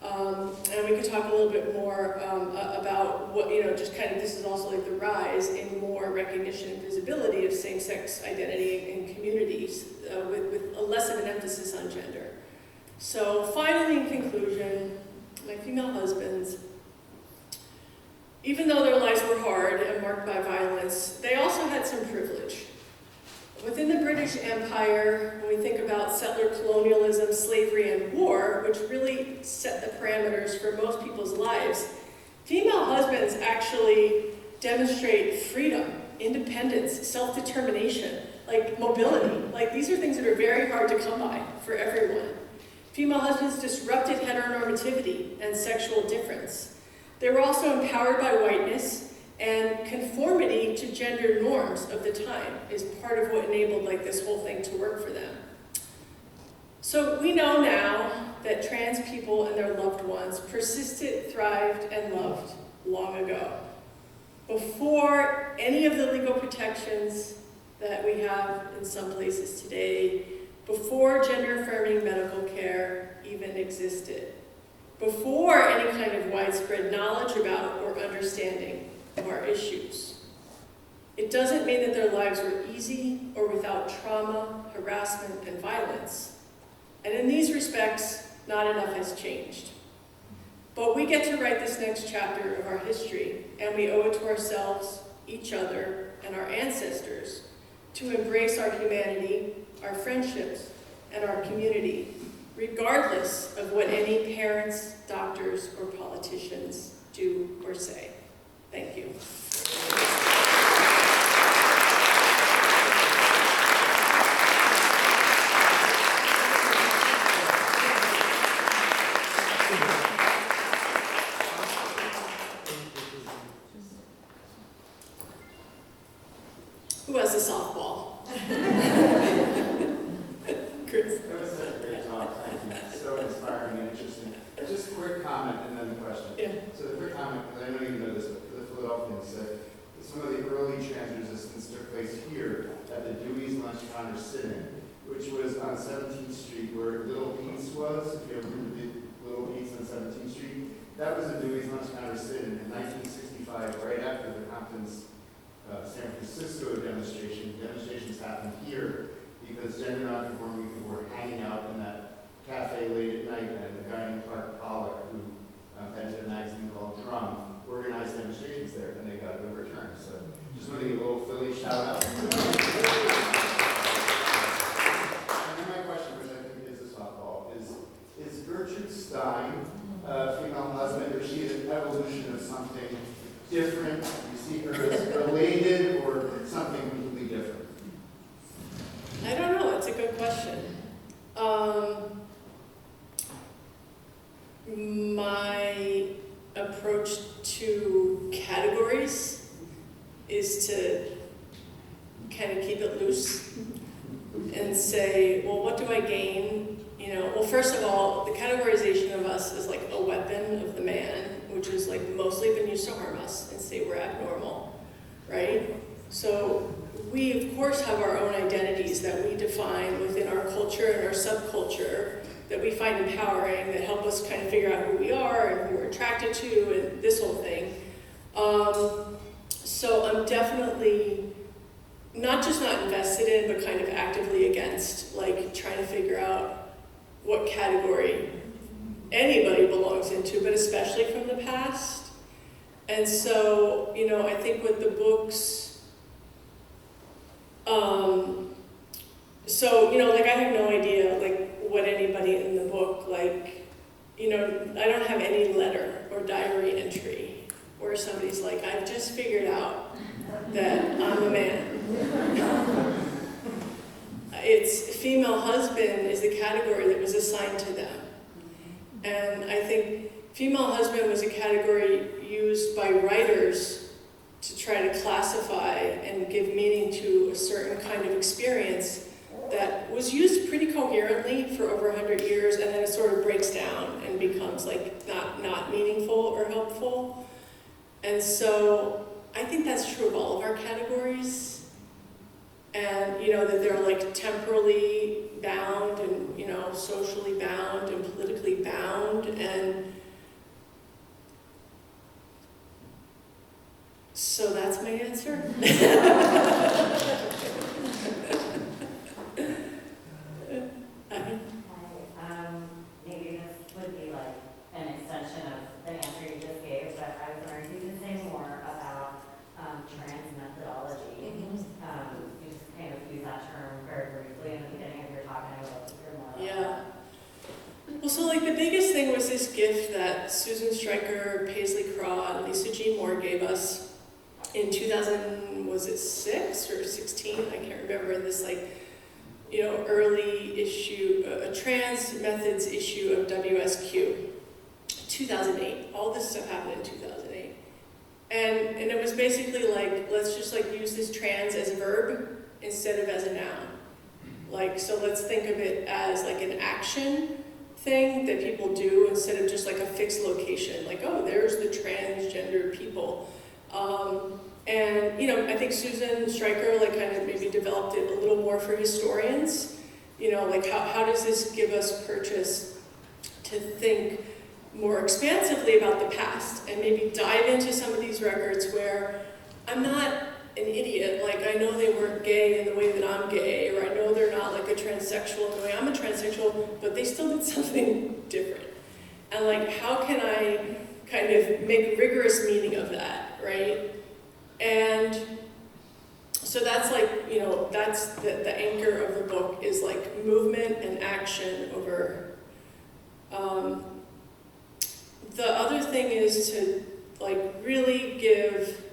And we could talk a little bit more about what, just kind of, this is also like the rise in more recognition and visibility of same-sex identity in communities with less of an emphasis on gender. So finally, in conclusion, my female husbands, even though their lives were hard and marked by violence, they also had some privilege. Within the British Empire, when we think about settler colonialism, slavery, and war, which really set the parameters for most people's lives, female husbands actually demonstrate freedom, independence, self-determination, like mobility. Like, these are things that are very hard to come by for everyone. Female husbands disrupted heteronormativity and sexual difference. They were also empowered by whiteness, and conformity to gender norms of the time is part of what enabled this whole thing to work for them. So we know now that trans people and their loved ones persisted, thrived, and loved long ago, before any of the legal protections that we have in some places today, before gender-affirming medical care even existed, before any kind of widespread knowledge about or understanding of our issues. It doesn't mean that their lives were easy or without trauma, harassment, and violence. And in these respects, not enough has changed. But we get to write this next chapter of our history, and we owe it to ourselves, each other, and our ancestors to embrace our humanity, our friendships, and our community, regardless of what any parents, doctors, or politicians do or say. Thank you. Who has a softball? Chris. That was such a great talk. Thank you. So inspiring and interesting. Just a quick comment and then the question. Yeah. So the quick comment, because I don't even know this, but the Philadelphians said some of the early trans resistance took place here at the Dewey's Lunch Counter Sit-In, which was on 17th Street where Little Pete's was. If you ever remember the Little Pete's on 17th Street, that was the Dewey's Lunch Counter Sit-In in 1965, right after the Compton's San Francisco demonstration. Demonstrations happened here because gender nonconforming people were hanging out in that cafe late at night, and a guy named Clark Pollock, who edited a magazine called Drum, organized demonstrations there, and they got overturned. So just want to give a little Philly shout out. And then my question, which I think is a softball, is Gertrude Stein a female husband, or is she an evolution of something different? You see her as related or something completely different? I don't know, it's a good question. My approach to categories is to kind of keep it loose and say, well, what do I gain? You know, well, first of all, the categorization of us is like a weapon of the man, which has like mostly been used to harm us and say we're abnormal, right? So we, of course, have our own identities that we define within our culture and our subculture that we find empowering, that help us kind of figure out who we are and who we're attracted to and this whole thing. So I'm definitely not just not invested in, but kind of actively against, like trying to figure out what category anybody belongs into, but especially from the past. And so, you know, I think with the books, so, you know, like I have no idea, like, what anybody in the book, like, you know, I don't have any letter or diary entry where somebody's like, I've just figured out that I'm a man. It's female husband is the category that was assigned to them. And I think female husband was a category used by writers to try to classify and give meaning to a certain kind of experience that was used pretty coherently for over 100 years, and then it sort of breaks down and becomes like not meaningful or helpful. And so I think that's true of all of our categories. And you know, that they're like temporally bound and, you know, socially bound and politically bound. And so that's my answer. Maybe this would be like an extension of the answer you just gave, but I was wondering if you could say more about trans methodology. You just kind of use that term very briefly in the beginning of your talk, and I would love to hear more about Yeah. Well, so like the biggest thing was this gift that Susan Stryker, Paisley Craw, and Lisa Jean Moore gave us in 2000, was it 6 or 16? I can't remember. This like, you know, early issue, a trans methods issue of WSQ, 2008. All this stuff happened in 2008. And it was basically like, let's just like use this trans as a verb instead of as a noun. Like, so let's think of it as like an action thing that people do instead of just like a fixed location. Like, oh, there's the transgender people. And, you know, I think Susan Stryker like kind of maybe developed it a little more for historians. You know, like how does this give us purchase to think more expansively about the past and maybe dive into some of these records where I'm not an idiot, like I know they weren't gay in the way that I'm gay, or I know they're not like a transsexual in the way I'm a transsexual, but they still did something different. And like, how can I kind of make rigorous meaning of that, right? And so that's like, you know, that's the anchor of the book is like movement and action over. The other thing is to like really give,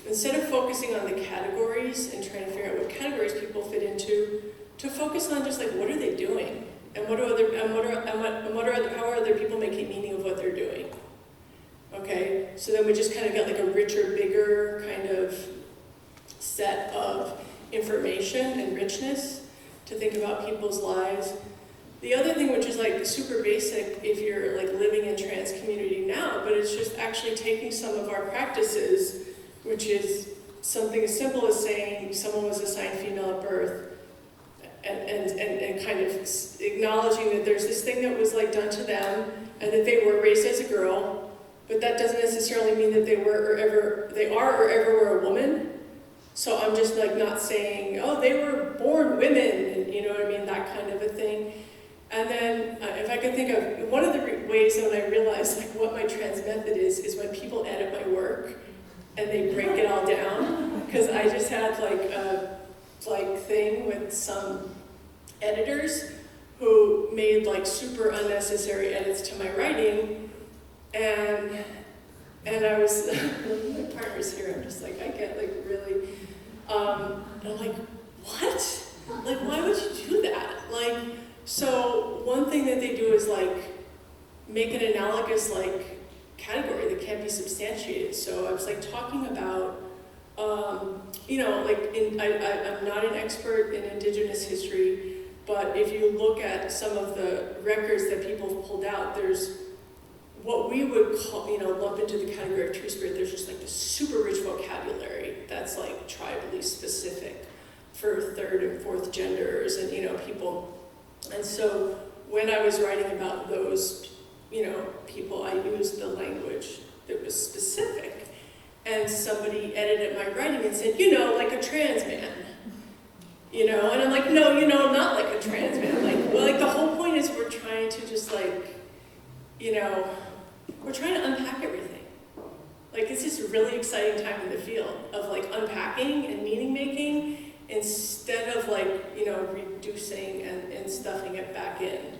instead of focusing on the categories and trying to figure out what categories people fit into, to focus on just like what are they doing and how are other people making meaning of what they're doing. Okay, so then we just kind of get like a richer, bigger kind of set of information and richness to think about people's lives. The other thing, which is like super basic if you're like living in trans community now, but it's just actually taking some of our practices, which is something as simple as saying someone was assigned female at birth, and kind of acknowledging that there's this thing that was like done to them and that they were raised as a girl, but that doesn't necessarily mean that they are or ever were a woman. So I'm just like not saying, oh, they were born women, and you know what I mean, that kind of a thing. And then if I could think of, one of the ways that when I realized like what my trans method is when people edit my work and they break it all down. Because I just had like a thing with some editors who made like super unnecessary edits to my writing. And I was, my partner's here, I'm just like, I get like really, and I'm like, what? Like, why would you do that? Like, so one thing that they do is like make an analogous like category that can't be substantiated. So I was like talking about, you know, like I'm not an expert in Indigenous history, but if you look at some of the records that people have pulled out, there's what we would call, you know, lump into the category of Two-Spirit. There's just like this super rich vocabulary that's like tribally specific for third and fourth genders and, you know, people. And so when I was writing about those, you know, people, I used the language that was specific. And somebody edited my writing and said, you know, like a trans man. You know, and I'm like, no, you know, not like a trans man. Like, well, like the whole point is we're trying to just like, you know, we're trying to unpack everything. Like, it's just a really exciting time in the field of like unpacking and meaning making instead of like, you know, reducing and stuffing it back in.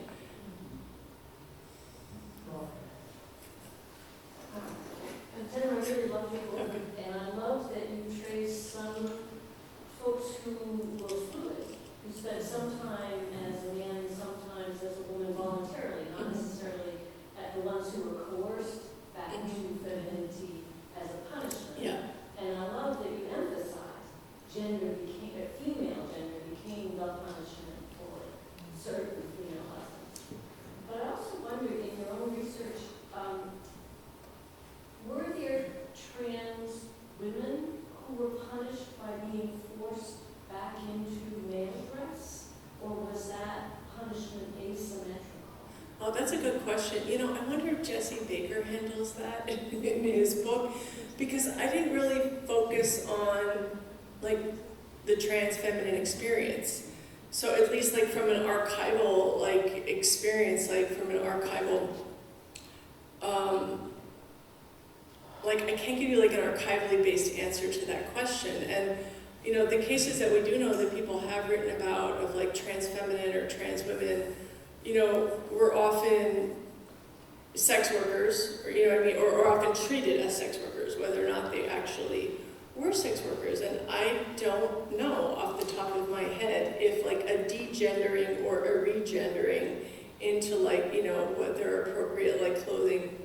Jenna, I really love your book, and I love that you trace some folks who were fluid, who spent some time as a man, sometimes as a woman voluntarily, not necessarily at the ones who were coerced back into femininity as a punishment. Yeah. And I love that you emphasize female gender became the punishment for certain female husbands. But I also wondered, in your own research, were there trans women who were punished by being forced back into male dress? Or was that punishment asymmetrical? Oh, that's a good question. You know, I wonder if Jesse Baker handles that in his book, because I didn't really focus on, like, the trans feminine experience. So at least, like, from an archival, like, experience, like, from an archival, like, I can't give you, like, an archivally based answer to that question. And, you know, the cases that we do know that people have written about of, like, trans feminine or trans women, you know, were often sex workers, or, you know what I mean, or often treated as sex workers, whether or not they actually were sex workers. And I don't know off the top of my head if like a degendering or a regendering into like, you know, what their appropriate like clothing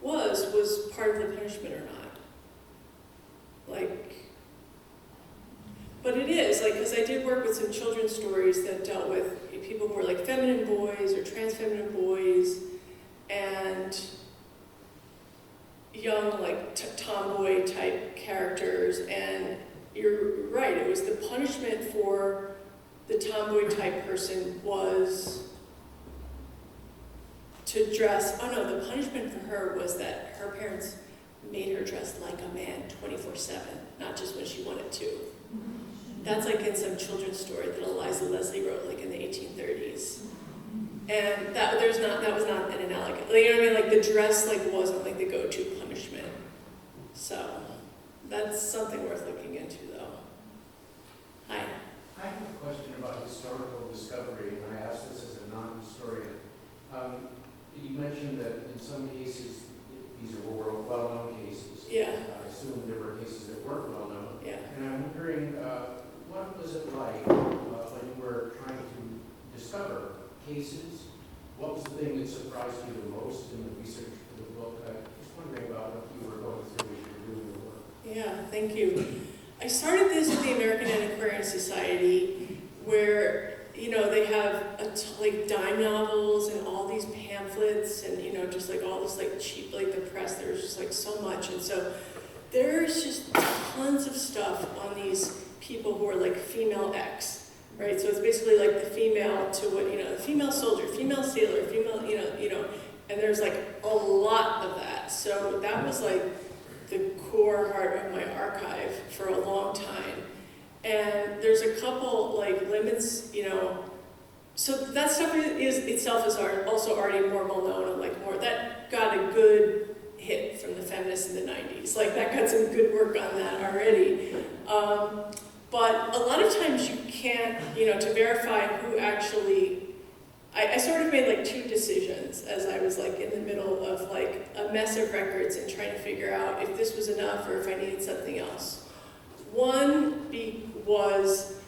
was part of the punishment or not. Like, but it is, like, because I did work with some children's stories that dealt with people who were like feminine boys or trans feminine boys and young like tomboy type characters, and you're right, it was the punishment for the tomboy type person was to dress, oh no, the punishment for her was that her parents made her dress like a man 24/7, not just when she wanted to. That's like in some children's story that Eliza Leslie wrote like in the 1830s. And that was not an analogous, like, you know what I mean? Like the dress like wasn't like the go-to punishment. So, That's something worth looking into, though. Hi. I have a question about historical discovery, and I ask this as a non-historian. You mentioned that in some cases, these are well-known cases. Yeah. I assume there were cases that weren't well-known. Yeah. And I'm wondering, what was it like when you were trying to discover cases? What was the thing that surprised you the most in the research for the book? I'm just wondering about what you were going through as you were doing the work. Yeah, thank you. I started this with the American Antiquarian Society, where, you know, they have like dime novels and all these pamphlets and, you know, just like all this like cheap, like the press, there's just like so much. And so there's just tons of stuff on these people who are like female X, right? So it's basically like the female to what, you know, the female soldier, female sailor, female, you know, and there's like a lot of that. So that was like the core heart of my archive for a long time. And there's a couple like limits, you know, so that stuff is itself is also already more well known and like more, that got a good hit from the feminists in the 90s. Like that got some good work on that already. But a lot of times you can't, you know, to verify who actually, I sort of made like two decisions as I was like in the middle of like a mess of records and trying to figure out if this was enough or if I needed something else. One was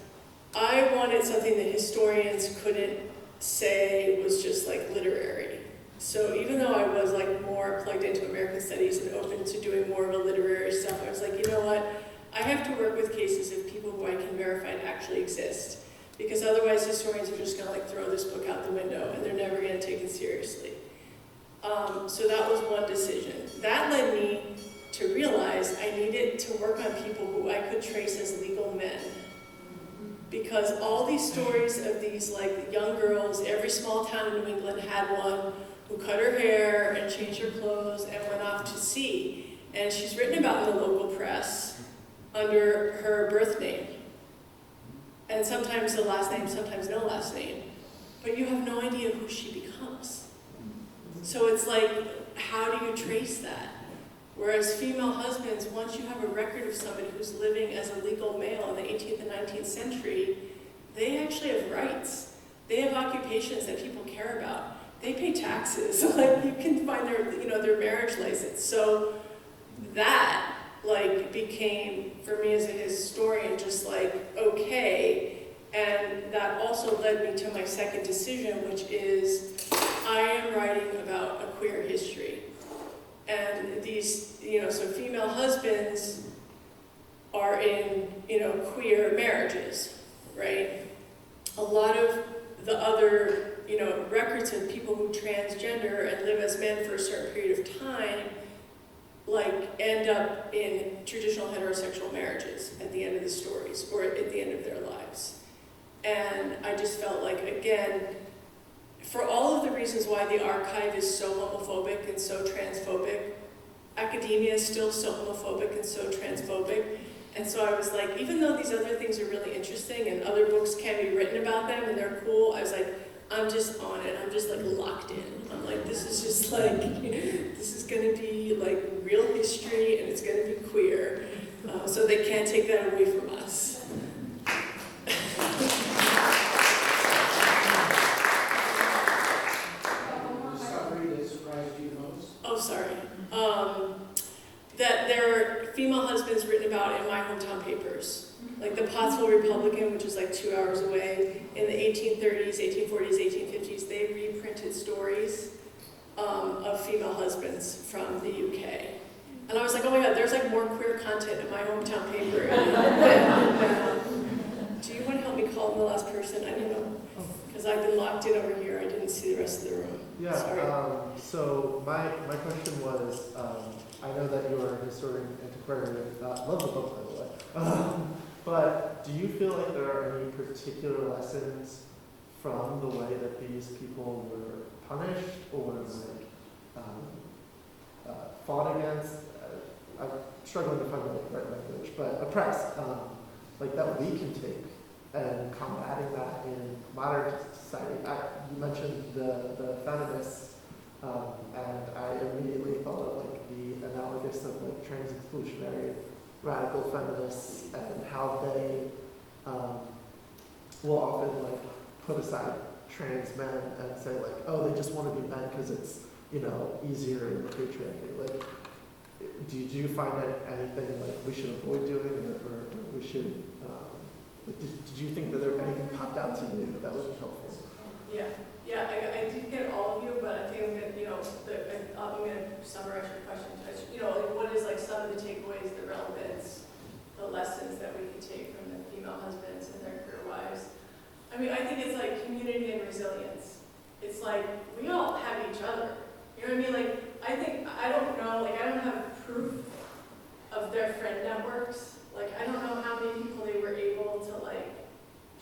I wanted something that historians couldn't say was just like literary. So even though I was like more plugged into American studies and open to doing more of a literary stuff, I was like, you know what? I have to work with cases of people who I can verify actually exist. Because otherwise historians are just gonna like throw this book out the window and they're never gonna take it seriously. So that was one decision. That led me to realize I needed to work on people who I could trace as legal men. Because all these stories of these like young girls, every small town in New England had one who cut her hair and changed her clothes and went off to sea. And she's written about in the local press under her birth name. And sometimes the last name, sometimes no last name. But you have no idea who she becomes. So it's like, how do you trace that? Whereas female husbands, once you have a record of somebody who's living as a legal male in the 18th and 19th century, they actually have rights. They have occupations that people care about. They pay taxes. Like you can find their, you know, their marriage license. So that like became, for me as a historian, just like, okay. And that also led me to my second decision, which is I am writing about a queer history. And these, you know, so female husbands are in, you know, queer marriages, right? A lot of the other, you know, records of people who transgender and live as men for a certain period of time, like, end up in traditional heterosexual marriages at the end of the stories or at the end of their lives. And I just felt like, again, for all of the reasons why the archive is so homophobic and so transphobic, academia is still so homophobic and so transphobic. And so I was like, even though these other things are really interesting and other books can be written about them and they're cool, I was like, I'm just on it. I'm just like locked in. I'm like, this is just like, this is gonna be like real history and it's gonna be queer. So they can't take that away from us. Discovery that surprised you the most? Oh, sorry. That there are female husbands written about in my hometown papers. Like the Pottsville Republican, which is like 2 hours away, in the 1830s, 1840s, 1850s, they reprinted stories of female husbands from the UK. And I was like, oh my God, there's like more queer content in my hometown paper. Do you want to help me call the last person? I don't know. Because I've been locked in over here. I didn't see the rest of the room. Yeah, Sorry. so my question was, I know that you're a historian antiquarian, love the book, by the way. But do you feel like there are any particular lessons from the way that these people were punished or like fought against? I'm struggling to find the right language, but oppressed, like that we can take and combating that in modern society. You mentioned the feminists, and I immediately thought of like the analogous of like trans exclusionary radical feminists and how they will often like put aside trans men and say like, oh, they just want to be men because it's, you know, easier in the patriarchy. Like, do you find that anything like we should avoid doing, or we should? Did you think that there anything popped out to you that was helpful? Yeah, I did get all of you, but I think I'm gonna, I'm gonna summarize your question. Like what is like some of the takeaways, the relevance, the lessons that we can take from the female husbands and their career wives? I mean, I think it's like community and resilience. It's like we all have each other. You know what I mean? Like I don't know, like I don't have proof of their friend networks. Like I don't know how many people they were able to like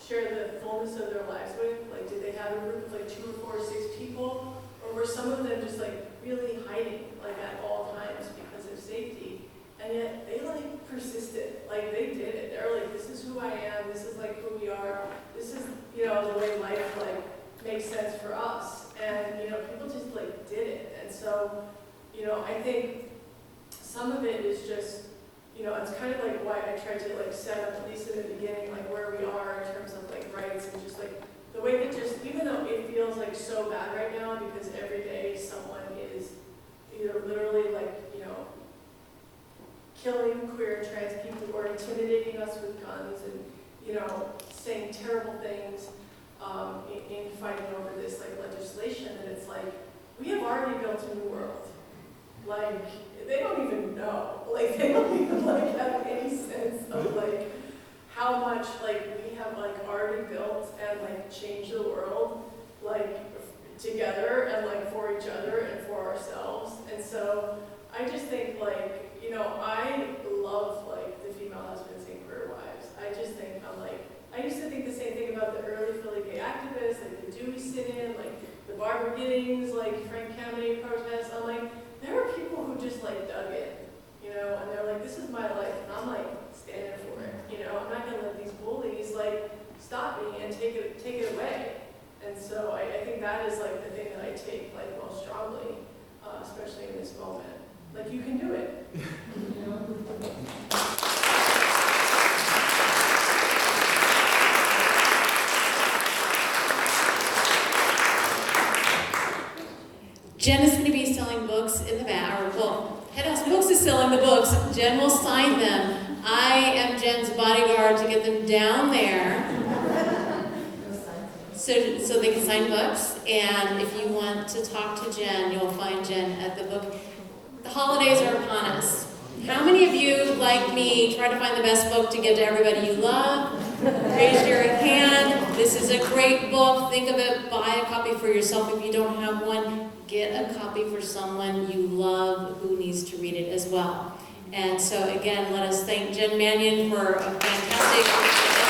share the fullness of their lives with. Like did they have a group of like 2 or 4 or 6 people? Or were some of them just like really hiding like at all times because of safety? And yet they like persisted, like they did it. They're like, this is who I am, this is like who we are, this is, you know, the way life like makes sense for us. And, you know, people just like did it. And so, you know, I think some of it is just, you know, it's kind of like why I tried to like set up, at least in the beginning, like where we are in terms of like rights and just like the way that just, even though it feels like so bad right now because every day someone is either literally like, you know, killing queer and trans people or intimidating us with guns and, you know, saying terrible things in fighting over this like legislation, and it's like, we have already built a new world. Like, they don't even know. Like, they don't even like have any sense of like how much like we have like already built and like changed the world like together and like for each other and for ourselves. And so I just think like, you know, I love like the female husbands and queer wives. I just think I'm like, I used to think the same thing about the early Philly gay activists, like the Dewey sit-in, like the Barbara Giddings, like Frank Kennedy protests. I'm like, there are people who just like dug in, you know, and they're like, this is my life, and I'm like standing for it, you know. I'm not gonna let these bullies like stop me and take it away. And so I think that is like the thing that I take like most strongly, especially in this moment. Like you can do it. You know? Jen is going to be selling books in the back, or well, Head House Books is selling the books. Jen will sign them. I am Jen's bodyguard to get them down there, so they can sign books. And if you want to talk to Jen, you'll find Jen at the book. The holidays are upon us. How many of you, like me, try to find the best book to give to everybody you love? Raise your hand. This is a great book. Think of it. Buy a copy for yourself. If you don't have one, get a copy for someone you love who needs to read it as well. And so again, let us thank Jen Manion for a fantastic